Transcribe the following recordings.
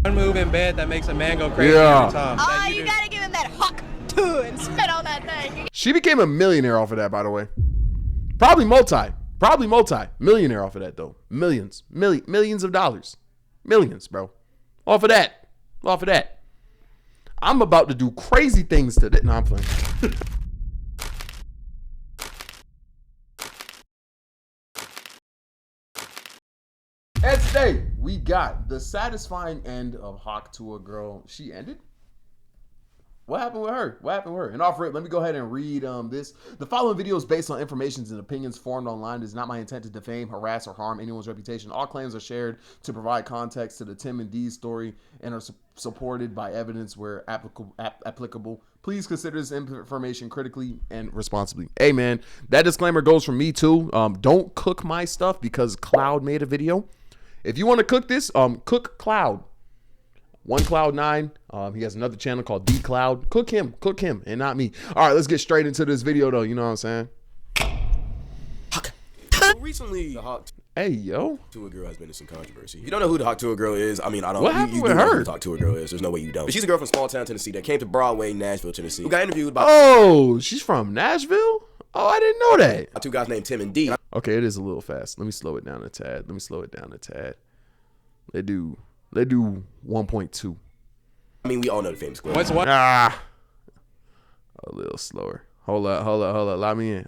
One move in bed that makes a man go crazy every time. Oh, you gotta give him that hawk too and spit on that thing. She became a millionaire off of that, by the way. Probably multi-millionaire off of that, though. Millions of dollars. Millions, bro. Off of that. I'm about to do crazy things to that. No, I'm playing. And today, we got the satisfying end of Hawk to a Girl. She ended? What happened with her? And off rip, let me go ahead and read this. The following video is based on information and opinions formed online. It is not my intent to defame, harass, or harm anyone's reputation. All claims are shared to provide context to the Tim and Dee story and are supported by evidence where applicable. Please consider this information critically and responsibly. Hey, man, that disclaimer goes from me, too. Don't cook my stuff because Cloud made a video. If you want to cook this, cook Cloud. One Cloud 9. He has another channel called D Cloud. Cook him, and not me. All right, let's get straight into this video, though. You know what I'm saying? Recently, the Hawk Hey, yo. to a Girl has been in some controversy. If you don't know who the Hawk to a Girl is, I mean, I don't. What happened with do know her? who the Hawk to a Girl is. There's no way you don't. But she's a girl from small town Tennessee that came to Broadway, Nashville, Tennessee. Who got interviewed by Oh, she's from Nashville? Oh, I didn't know that. two guys named Tim and Dee. Okay, it is a little fast. Let me slow it down a tad. They do 1.2. I mean, we all know the famous quote. What's what? A little slower. Hold up. Let me in.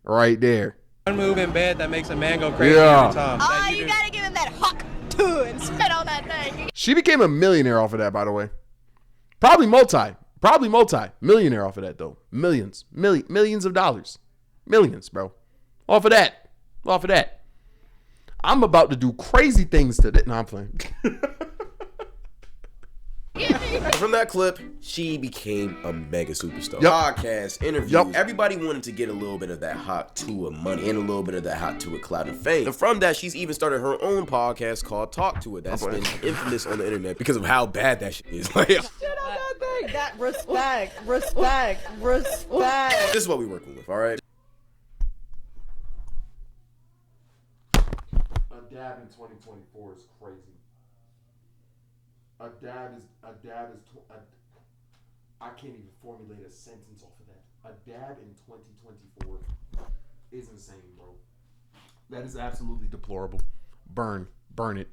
Right there. One move in bed that makes a man go crazy Yeah. every time. Oh, you gotta give him that hawk too and spit on that thing. She became a millionaire off of that, by the way. Probably multi-millionaire off of that, though. Millions of dollars. Millions, bro. Off of that. I'm about to do crazy things to that. No, I'm playing. From that clip, she became a mega superstar. Yep. Podcast, interviews, Yep. Everybody wanted to get a little bit of that Hawk to a money and a little bit of that Hawk to a cloud and fame. And from that, she's even started her own podcast called Talk to It. That's been infamous on the internet because of how bad that shit is. Like, Shit on that thing. That respect. this is what we're working with, all right? A dab in 2024 is crazy. A dab is I can't even formulate a sentence off of that. A dab in 2024 is insane, bro. That is absolutely deplorable. Burn it.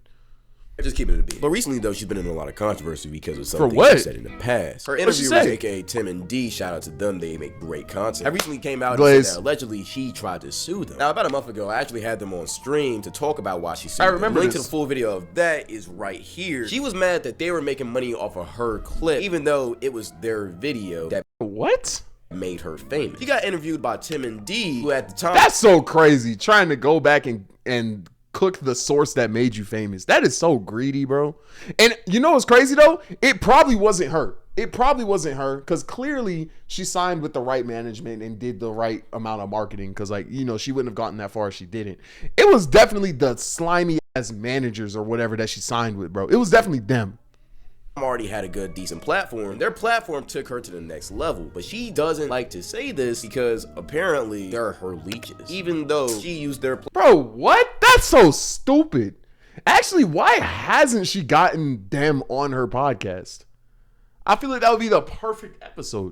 Just keeping it a beat. But recently, though, she's been in a lot of controversy because of something what? she said in the past. Her What'd she interviewers, say? aka Tim and Dee, shout out to them. They make great content. I recently came out Glaze. and said that allegedly she tried to sue them. Now, about a month ago, I actually had them on stream to talk about why she sued I them. remember The link this. to the full video of that is right here. She was mad that they were making money off of her clip, even though it was their video that What? made her famous. She got interviewed by Tim and Dee, who at the time That's so crazy. Trying to go back and cook the source that made you famous. That is so greedy, bro. And you know what's crazy though? It probably wasn't her. Because clearly she signed with the right management and did the right amount of marketing. Because, like, you know, she wouldn't have gotten that far if she didn't. It was definitely the slimy ass managers or whatever that she signed with, bro. It was definitely them. already had a good, decent platform. Their platform took her to the next level, but she doesn't like to say this because apparently they're her leeches, even though she used their Bro, what? That's so stupid. Actually, why hasn't she gotten them on her podcast? I feel like that would be the perfect episode.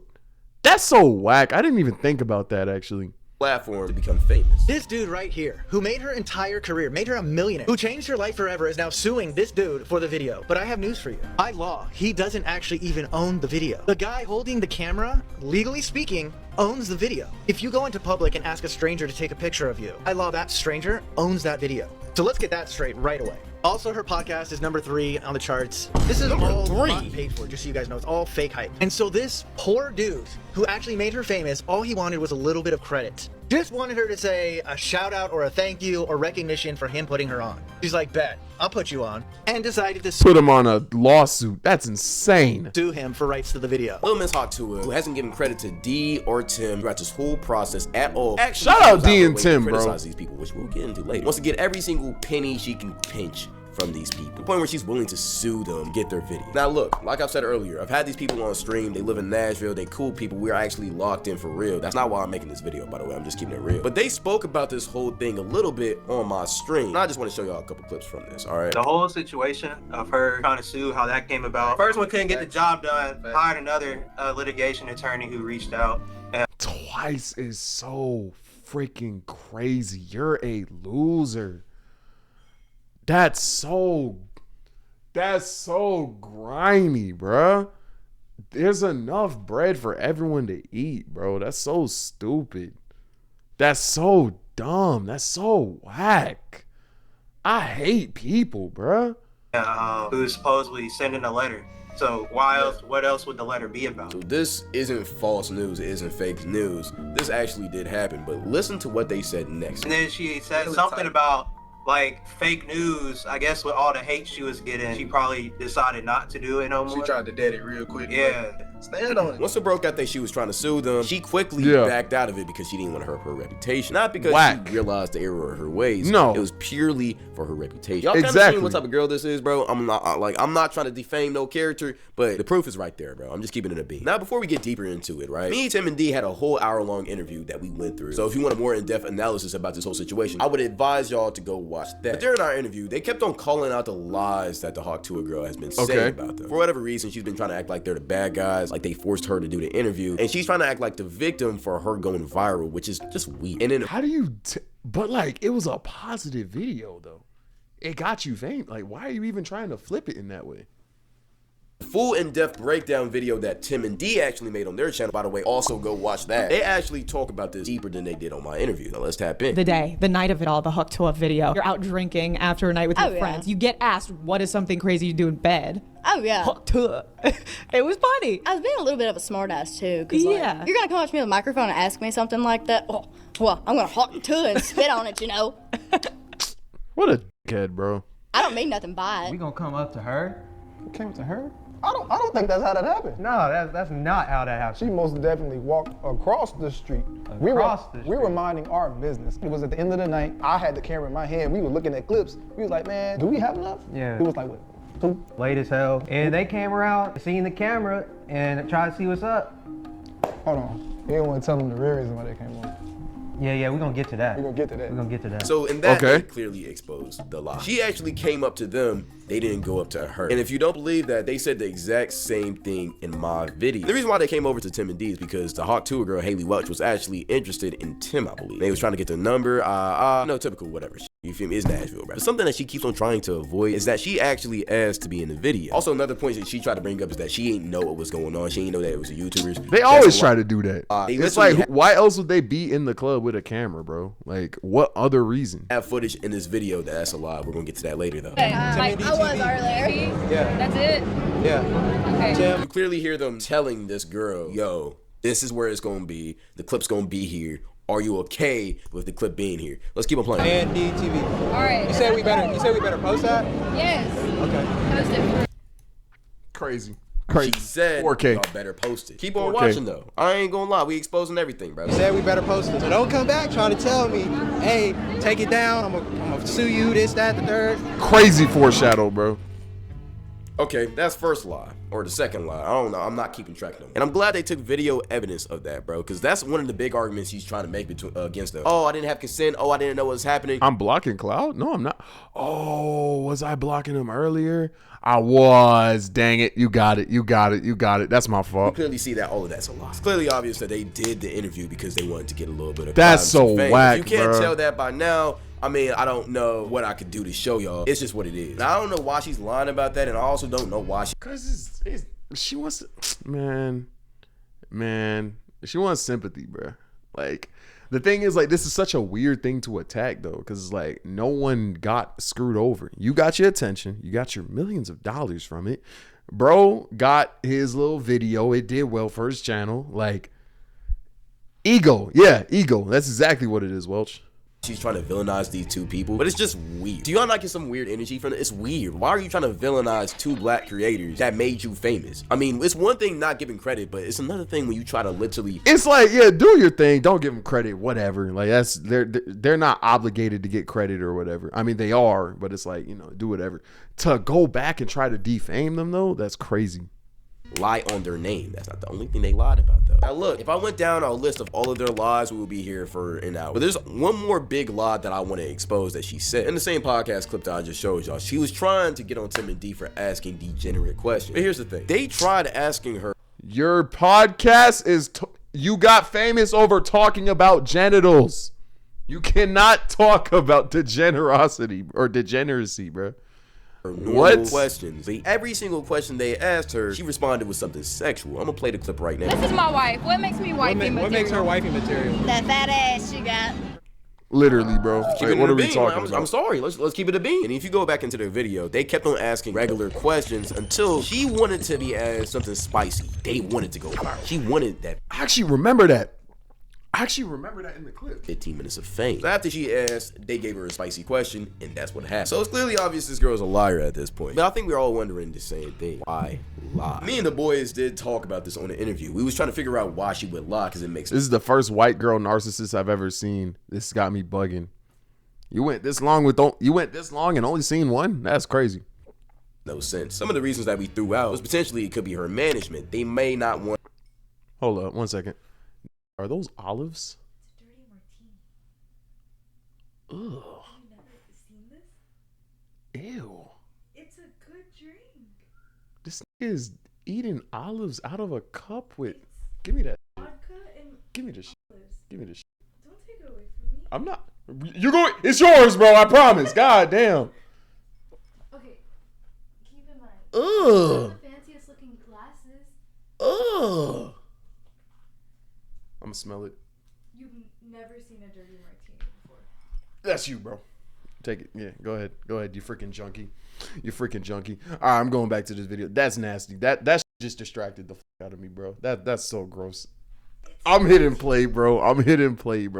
That's so whack. I didn't even think about that, actually. platform to become famous. This dude right here, who made her entire career, made her a millionaire, who changed her life forever, is now suing this dude for the video. But I have news for you. By law, he doesn't actually even own the video. The guy holding the camera, legally speaking, owns the video. If you go into public and ask a stranger to take a picture of you, by law, that stranger owns that video. So let's get that straight right away. Also, her podcast is number 3 on the charts. This is all not paid for, just so you guys know. It's all fake hype. And so this poor dude, who actually made her famous, all he wanted was a little bit of credit. Just wanted her to say a shout out or a thank you or recognition for him putting her on. She's like, bet, I'll put you on. And decided to Put him on a lawsuit. That's insane. sue him for rights to the video. Lil Miss Hawk Tua, who hasn't given credit to D or Tim throughout this whole process at all. Actually, Shout she out was D her and way to Tim, bro. criticize these people, which we'll get into later. Wants to get every single penny she can pinch from these people. To the point where she's willing to sue them, get their video. Now look, like I've said earlier, I've had these people on stream. They live in Nashville. They cool people. We're actually locked in for real. That's not why I'm making this video, by the way. I'm just keeping it real. But they spoke about this whole thing a little bit on my stream. And I just want to show y'all a couple clips from this, all right? The whole situation of her trying to sue, how that came about. First one couldn't get the job done, hired another litigation attorney who reached out. Twice is so freaking crazy. You're a loser. That's so grimy, bruh. There's enough bread for everyone to eat, bro. That's so stupid. That's so dumb. That's so whack. I hate people, bruh. Who's supposedly sending a letter. So what else would the letter be about? So this isn't false news, it isn't fake news. This actually did happen, but listen to what they said next. And then she said something about like fake news. I guess with all the hate she was getting, she probably decided not to do it no more. She tried to dead it real quick. Yeah. Stand on it. Once it broke that she was trying to sue them, she quickly backed out of it because she didn't want to hurt her reputation. Not because she realized the error of her ways. No. It was purely for her reputation. Y'all kind of seen what type of girl this is, bro? I'm not trying to defame no character, but the proof is right there, bro. I'm just keeping it a beat. Now, before we get deeper into it, right? Me, Tim, and D had a whole hour-long interview that we went through. So if you want a more in-depth analysis about this whole situation, I would advise y'all to go watch that. But during our interview, they kept on calling out the lies that the Hawk Tour girl has been saying about them. For whatever reason, she's been trying to act like they're the bad guys, like they forced her to do the interview, and she's trying to act like the victim for her going viral, which is just weak. And then how do you but like it was a positive video though. It got you fame. Like, why are you even trying to flip it in that way? Full in-depth breakdown video that Tim and D actually made on their channel, by the way, also go watch that. They actually talk about this deeper than they did on my interview. Now let's tap in. The night of it all, the Hook Tour video. You're out drinking after a night with your friends. You get asked, what is something crazy you do in bed? Oh, yeah. Hook Tour. It was funny. I was being a little bit of a smartass, too. Cause, like, you're going to come up to me with a microphone and ask me something like that? Oh, well, I'm going to hawk to it and spit on it, you know? What a dickhead, bro. I don't mean nothing by it. We gonna come up to her? We came up to her? I don't think that's how that happened. No, that's not how that happened. She most definitely walked across the street. We were minding our business. It was at the end of the night. I had the camera in my hand. We were looking at clips. We was like, man, do we have enough? Yeah. He was like, what, 2? Late as hell. And they came around, seen the camera, and tried to see what's up. Hold on. You didn't want to tell them the real reason why they came on. Yeah, we're gonna get to that. We're gonna get to that. We're gonna get to that. So in that, they clearly exposed the lie. She actually came up to them. They didn't go up to her. And if you don't believe that, they said the exact same thing in my video. The reason why they came over to Tim and D is because the Hawk Tour girl, Haley Welch, was actually interested in Tim, I believe. They was trying to get the number, no, typical whatever. You feel me? It's Nashville, bro. But something that she keeps on trying to avoid is that she actually asked to be in the video. Also, another point that she tried to bring up is that she ain't know what was going on. She ain't know that it was the YouTubers. They always try to do that. It's like, why else would they be in the club with a camera, bro? Like, what other reason? Have footage in this video that's a lie. We're gonna get to that later, though. Like I was earlier. Yeah. That's it? Yeah. Okay. Tim. You clearly hear them telling this girl, yo, this is where it's gonna be. The clip's gonna be here. Are you okay with the clip being here? Let's keep on playing. And DTV. All right. You said we better post that? Yes. Okay. Post it. Crazy. She said, 4K. y'all better post it. Keep on 4K. watching, though. I ain't gonna lie. We exposing everything, bro. You said we better post it. So don't come back trying to tell me, hey, take it down. I'm gonna sue you, this, that, the third. Crazy foreshadow, bro. Okay, that's first lie. Or the second lie. I don't know. I'm not keeping track of them. And I'm glad they took video evidence of that, bro. Because that's one of the big arguments he's trying to make against them. Oh, I didn't have consent. Oh, I didn't know what was happening. I'm blocking Cloud? No, I'm not. Oh, was I blocking him earlier? I was. Dang it. You got it. That's my You fault. clearly see that all of that's a lie. It's clearly obvious that they did the interview because they wanted to get a little bit of That's so fame. whack, If you can't bro. tell that by now, I mean, I don't know what I could do to show y'all. It's just what it is. Now, I don't know why she's lying about that, and I also don't know why she... Because she wants to... Man. She wants sympathy, bro. Like, the thing is, like, this is such a weird thing to attack, though, because it's like, no one got screwed over. You got your attention. You got your millions of dollars from it. Bro got his little video. It did well for his channel. Like, ego. Yeah, ego. That's exactly what it is, Welch. she's trying to villainize these two people, but it's just weird. Do y'all not get some weird energy from it? It's weird. Why are you trying to villainize two black creators that made you famous? I mean, it's one thing not giving credit, but it's another thing when you try to literally. It's like, yeah, do your thing. Don't give them credit. Whatever. Like they're not obligated to get credit or whatever. I mean, they are, but it's like, you know, do whatever. To go back and try to defame them though, that's crazy. Lie on their name. That's not the only thing they lied about though. Now look, if I went down a list of all of their lies, we would be here for an hour. But there's one more big lie that I want to expose that she said. In the same podcast clip that I just showed y'all, she was trying to get on Tim and D for asking degenerate questions. But here's the thing. They tried asking her, your podcast is, you got famous over talking about genitals. You cannot talk about degeneracy, bro. Normal questions. But every single question they asked her, she responded with something sexual. I'm gonna play the clip right now. This is my wife. What makes me wifey material? What makes her wifey material? That fat ass she got. Literally, bro. Like, what are we talking about? I'm sorry. Let's keep it a bean. And if you go back into their video, they kept on asking regular questions until she wanted to be asked something spicy. They wanted to go viral. She wanted that. I actually remember that. In the clip. 15 minutes of fame. So after she asked, they gave her a spicy question, and that's what happened. So it's clearly obvious this girl's a liar at this point. But I think we're all wondering the same thing. Why lie? Me and the boys did talk about this on the interview. We was trying to figure out why she would lie, because it makes sense. This is the first white girl narcissist I've ever seen. This got me bugging. You went this long and only seen one? That's crazy. No sense. Some of the reasons that we threw out was potentially it could be her management. They may not want. Hold up, 1 second. Are those olives? It's a dirty martini. Ugh. Have you never seen this? Ew. It's a good drink. This nigga is eating olives out of a cup with. Give me that. Vodka and Give me this. olives. Give me this. Don't take it away from me. I'm not. You're going. It's yours, bro. I promise. God damn. Okay. Keep in mind. Ugh. The fanciest looking glasses. Ugh. I'm gonna smell it. You've never seen a dirty martini before. That's you, bro. Take it. Yeah, go ahead. Go ahead, you freaking junkie. You freaking junkie. All right, I'm going back to this video. That's nasty. That just distracted the fuck out of me, bro. That's so gross. I'm hitting play, bro.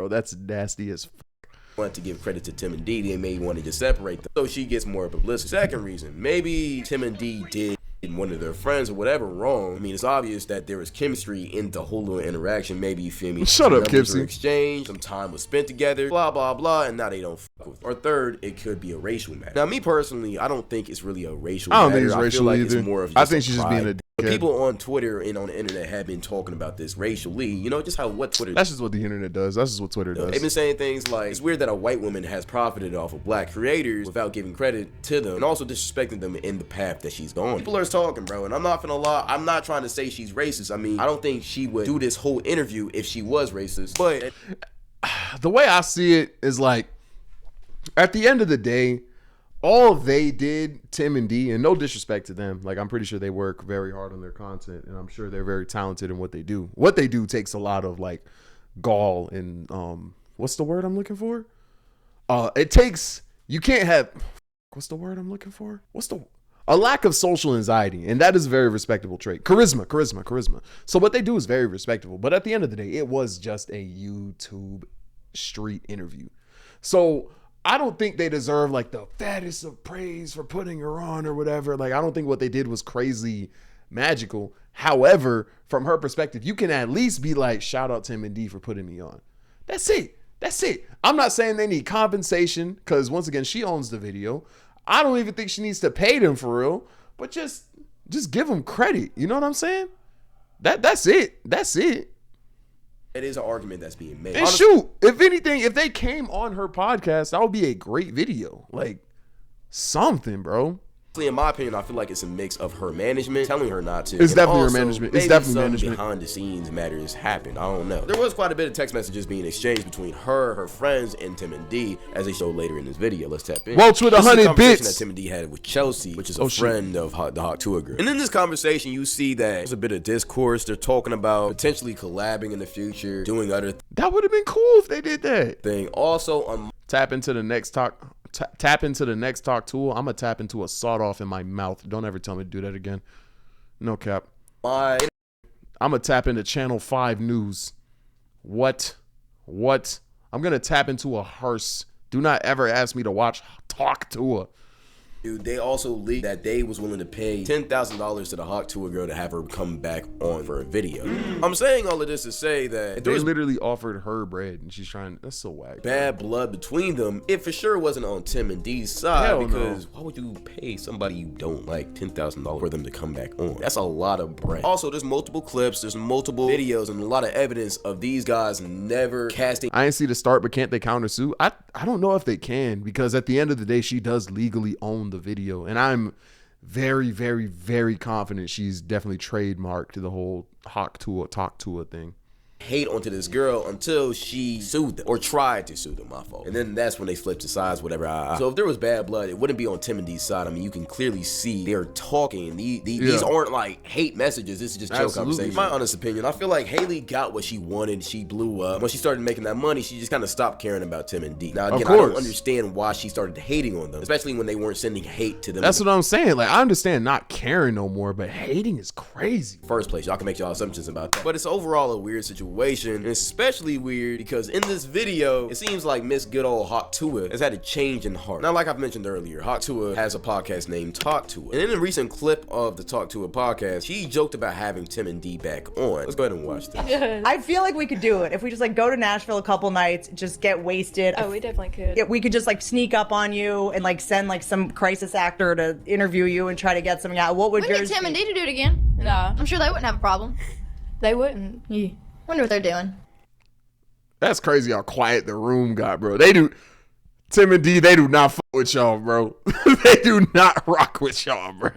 That's nasty as fuck. Want to give credit to Tim and D, they may want to just separate them so she gets more publicity. Second reason, maybe Tim and D did one of their friends or whatever wrong. I mean, it's obvious that there was chemistry in the whole little interaction. Maybe, you feel me? Shut up, Kipsy. Exchange, some time was spent together, blah, blah, blah, and now they don't fuck with. Or third, it could be a racial matter. Now, me personally, I don't think it's really a racial matter. I don't think it's racial either. It's more of I think she's just being a dickhead. People on Twitter and on the internet have been talking about this racially. You know, just what Twitter. That's just what the internet does. That's just what Twitter does. They've been saying things like, it's weird that a white woman has profited off of black creators without giving credit to them and also disrespecting them in the path that she's gone. People are talking, bro, and I'm not gonna lie, I'm not trying to say she's racist. I mean, I don't think she would do this whole interview if she was racist, but the way I see it is like, at the end of the day, all they did, Tim and D, and no disrespect to them, like I'm pretty sure they work very hard on their content, and I'm sure they're very talented in what they do. What they do takes a lot of like gall and what's the word I'm looking for? It takes, you can't have, what's the word I'm looking for? A lack of social anxiety, and that is a very respectable trait. Charisma. So what they do is very respectable, but at the end of the day, it was just a YouTube street interview. So I don't think they deserve like the fattest of praise for putting her on or whatever. Like, I don't think what they did was crazy magical. However, from her perspective, you can at least be like, shout out Tim and D for putting me on. That's it. I'm not saying they need compensation, because once again, she owns the video. I don't even think she needs to pay them for real, but just give them credit. You know what I'm saying? That's it. it is an argument that's being made. And shoot, if anything, if they came on her podcast, that would be a great video. Like, something, bro. In my opinion, I feel like it's a mix of her management telling her not to. It's definitely her management. It's definitely management. Behind the scenes matters happened. I don't know. There was quite a bit of text messages being exchanged between her friends, and Tim and D, as they show later in this video. Let's tap in. Welch with 100 bits. That Tim and D had with Chelsea, which is a friend of the Hawk Tour girl. And in this conversation, you see that there's a bit of discourse. They're talking about potentially collabing in the future, doing other. That would have been cool if they did that. Thing also tap into the next talk. Tap into the next talk tool. I'm gonna tap into a sawed off in my mouth. Don't ever tell me to do that again. No cap. I'm gonna tap into Channel 5 News. What? I'm going to tap into a hearse. Do not ever ask me to talk to her. Dude, they also leaked that they was willing to pay $10,000 to the Hawk Tour girl to have her come back on for a video. I'm saying all of this to say that they literally offered her bread and she's trying. That's so whack. Bad blood between them. It for sure wasn't on Tim and D's side. Hell because no. Why would you pay somebody you don't like $10,000 for them to come back on? That's a lot of bread. Also, there's multiple clips, there's multiple videos, and a lot of evidence of these guys never casting. I didn't see the start, but can't they countersue? I don't know if they can, because at the end of the day, she does legally own the video, and I'm very, very, very confident she's definitely trademarked the whole talk to her thing. Hate onto this girl until she sued them or tried to sue them, my fault. And then that's when they flipped to sides, whatever. So if there was bad blood, it wouldn't be on Tim and D's side. I mean, you can clearly see they're talking. These aren't like hate messages. This is just chill conversation. My honest opinion, I feel like Haley got what she wanted. She blew up. When she started making that money, she just kind of stopped caring about Tim and D. Now, again, I don't understand why she started hating on them, especially when they weren't sending hate to them. That's what I'm saying. Like, I understand not caring no more, but hating is crazy. First place, y'all can make y'all assumptions about that. But it's overall a weird situation, and especially weird because in this video, it seems like Miss Good Old Hawk Tua has had a change in heart. Now, like I've mentioned earlier, Hawk Tua has a podcast named Talk To It. And in a recent clip of the Talk To It podcast, she joked about having Tim and D back on. Let's go ahead and watch this. I feel like we could do it if we just like go to Nashville a couple nights, just get wasted. Oh, we definitely could. Yeah, we could just like sneak up on you and like send like some crisis actor to interview you and try to get something out. What would we yours get Tim be? and D to do it again. No. I'm sure they wouldn't have a problem. They wouldn't. Yeah. Wonder what they're doing. That's crazy how quiet the room got, bro. Tim and D, they do not fuck with y'all, bro. They do not rock with y'all, bro.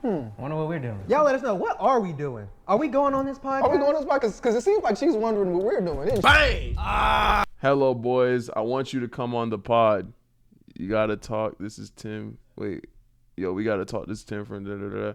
Wonder what we're doing. Y'all let us know, what are we doing? Are we going on this podcast? Are we going on this podcast? Because it seems like she's wondering what we're doing. Isn't she? Bang! Hello, boys. I want you to come on the pod. You got to talk. This is Tim. Wait. Yo, we got to talk. This is Tim from da-da-da.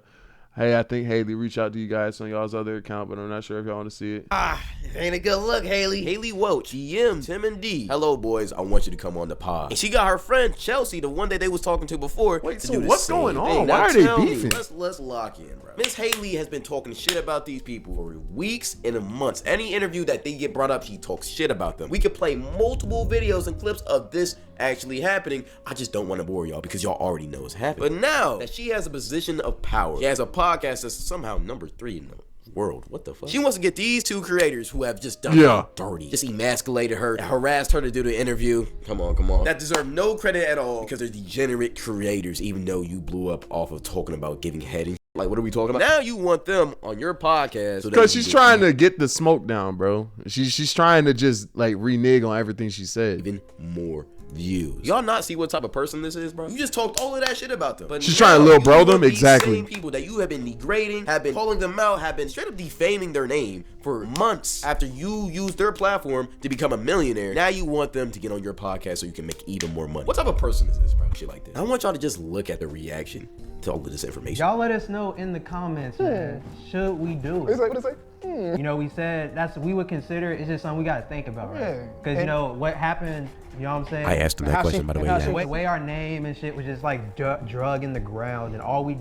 Hey, I think Haley reached out to you guys on y'all's other account, but I'm not sure if y'all want to see it. It ain't a good look, Haley. Haley Welch, GM, Tim and D. Hello, boys. I want you to come on the pod. And she got her friend Chelsea, the one that they was talking to before. Wait, to so do the what's same going on? thing. Why Now are they tell me, beefing? Let's lock in, bro. Miss Haley has been talking shit about these people for weeks and months. Any interview that they get brought up, she talks shit about them. We could play multiple videos and clips of this actually happening. I just don't want to bore y'all because y'all already know it's happening. But now that she has a position of power, she has a podcast that's somehow number 3 in the world. What the fuck? She wants to get these two creators who have just done her dirty, just emasculated her, harassed her to do the interview. Come on. That deserve no credit at all because they're degenerate creators, even though you blew up off of talking about giving head and like, what are we talking about? Now you want them on your podcast. Because she's trying to get the smoke down, bro. She's trying to just like renege on everything she said. Even more views. Y'all not see what type of person this is, bro? You just talked all of that shit about them. But she's trying to little bro them, exactly. Same people that you have been degrading, have been calling them out, have been straight up defaming their name for months after you used their platform to become a millionaire. Now you want them to get on your podcast so you can make even more money. What type of person is this, bro? Shit like this. I want y'all to just look at the reaction to all of this information. Y'all let us know in the comments, man. Should we do it? What is it? You know, we said we would consider it's just something we got to think about, right? Because, you know, what happened, you know what I'm saying? I asked him that question, by the way. The way our name and shit was just like drug in the ground, and all we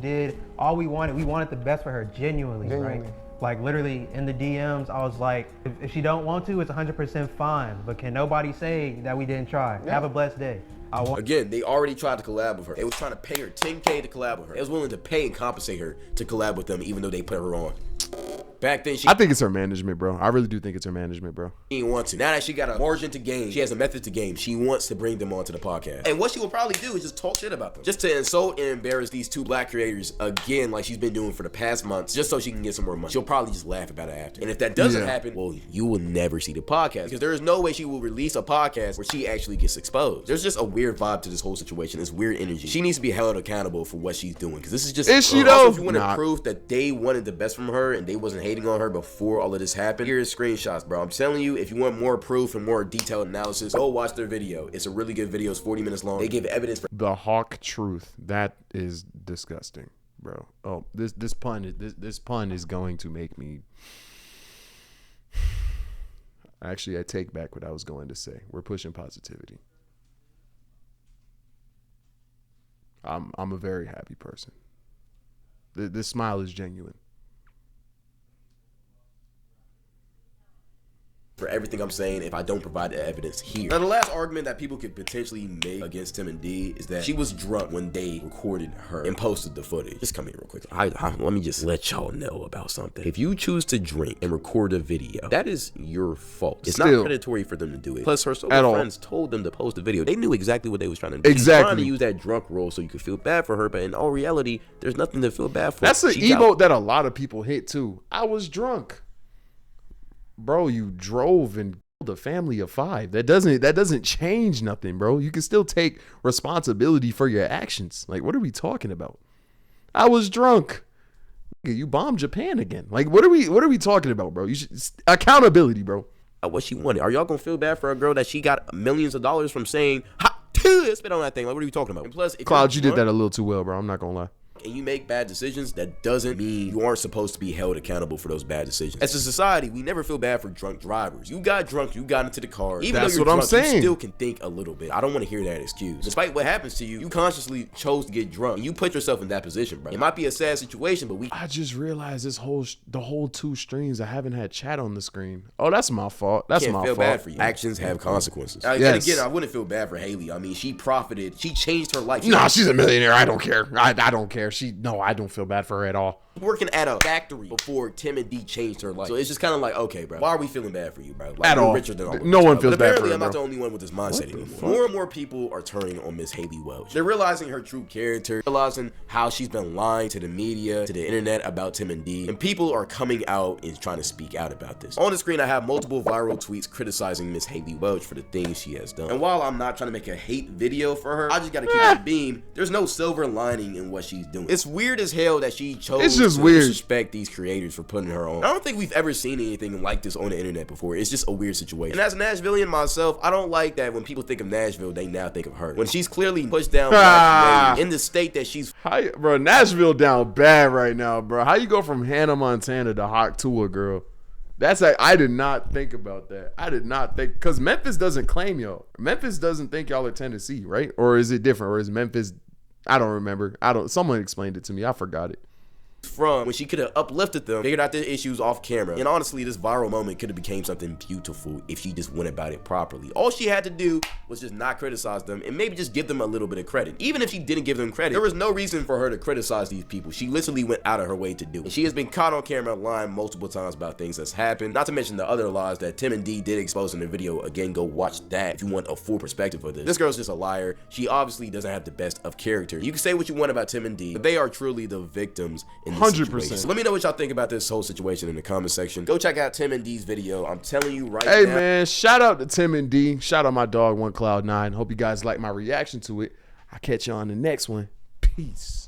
wanted the best for her, genuinely. Right? Like literally in the DMs, I was like, if she don't want to, it's 100% fine. But can nobody say that we didn't try? Yeah. Have a blessed day. Again, they already tried to collab with her. They was trying to pay her $10K to collab with her. They was willing to pay and compensate her to collab with them, even though they put her on. Back then, I think it's her management, bro. I really do think it's her management, bro. She didn't want to. Now that she got a margin to game, she has a method to game. She wants to bring them onto the podcast. And what she will probably do is just talk shit about them. Just to insult and embarrass these two black creators again, like she's been doing for the past months, just so she can get some more money. She'll probably just laugh about it after. And if that doesn't happen, well, you will never see the podcast. Because there is no way she will release a podcast where she actually gets exposed. There's just a weird vibe to this whole situation. This weird energy. She needs to be held accountable for what she's doing. Because this is just... Is she though? If you want proof that they wanted the best from her and they wasn't hating on her before all of this happened, here's screenshots, bro. I'm telling you, if you want more proof and more detailed analysis, go watch their video. It's a really good video. It's 40 minutes long. They give evidence for the Hawk truth. That is disgusting, bro. Oh, this pun is going to make me... Actually, I take back what I was going to say. We're pushing positivity. I'm a very happy person. This smile is genuine. for everything I'm saying if I don't provide the evidence here. Now, the last argument that people could potentially make against Tim and D is that she was drunk when they recorded her and posted the footage. Just come here real quick. Let me just let y'all know about something. If you choose to drink and record a video, that is your fault. It's not predatory for them to do it. Plus, her sober friends told them to post the video. They knew exactly what they was trying to do. Exactly. Trying to use that drunk role so you could feel bad for her, but in all reality, there's nothing to feel bad for. That's an emote that a lot of people hit too. I was drunk. Bro, you drove and killed a family of 5. That doesn't change nothing, bro. You can still take responsibility for your actions. Like, what are we talking about? I was drunk. You bombed Japan again. Like, what are we talking about, bro? You should accountability, bro. What she wanted. Are y'all gonna feel bad for a girl that she got millions of dollars from saying spit on that thing? Like, what are you talking about? And plus, Cloud, you did that a little too well, bro. I'm not gonna lie. And you make bad decisions, that doesn't mean you aren't supposed to be held accountable for those bad decisions. As a society, we never feel bad for drunk drivers. You got drunk, you got into the car. Even though you're drunk, you still can think a little bit. I don't want to hear that excuse. Despite what happens to you, you consciously chose to get drunk. And you put yourself in that position, bro. It might be a sad situation, but I just realized the whole 2 streams, I haven't had chat on the screen. Oh, that's my fault. That's my fault. Feel bad for you. Actions have consequences. And again, I wouldn't feel bad for Haley. I mean, she profited. She changed her life. Nah, she's a millionaire. I don't care. I don't care. I don't feel bad for her at all. Working at a factory before Tim and D changed her life. So it's just kind of like, okay, bro, why are we feeling bad for you, bro? Like, at all. Richer than all no one feels bad for her, I'm not the only one with this mindset anymore. More and more people are turning on Miss Haley Welch. They're realizing her true character, realizing how she's been lying to the media, to the internet about Tim and D, and people are coming out and trying to speak out about this. On the screen, I have multiple viral tweets criticizing Miss Haley Welch for the things she has done. And while I'm not trying to make a hate video for her, I just gotta keep it a beam. There's no silver lining in what she's doing. It's weird as hell that she chose to disrespect these creators for putting her on. I don't think we've ever seen anything like this on the internet before. It's just a weird situation. And as a Nashvilleian myself, I don't like that when people think of Nashville, they now think of her. When she's clearly pushed down in the state that she's... Bro, Nashville down bad right now, bro. How you go from Hannah Montana to Hawk Tuah, girl? That's like, I did not think about that. I did not think, because Memphis doesn't claim y'all. Memphis doesn't think y'all are Tennessee, right? Or is it different? Or is Memphis... I don't remember. Someone explained it to me. I forgot it. From when she could have uplifted them, figured out their issues off camera. And honestly, this viral moment could have became something beautiful if she just went about it properly. All she had to do was just not criticize them and maybe just give them a little bit of credit. Even if she didn't give them credit, there was no reason for her to criticize these people. She literally went out of her way to do it. And she has been caught on camera lying multiple times about things that's happened. Not to mention the other lies that Tim and D did expose in the video. Again, go watch that if you want a full perspective of this. This girl's just a liar. She obviously doesn't have the best of character. You can say what you want about Tim and D, but they are truly the victims in this 100%. Situation. So let me know what y'all think about this whole situation in the comment section. Go check out Tim and D's video. I'm telling you right now. Hey man, shout out to Tim and D. Shout out my dog, OneCloud9. Hope you guys like my reaction to it. I'll catch you on the next one. Peace.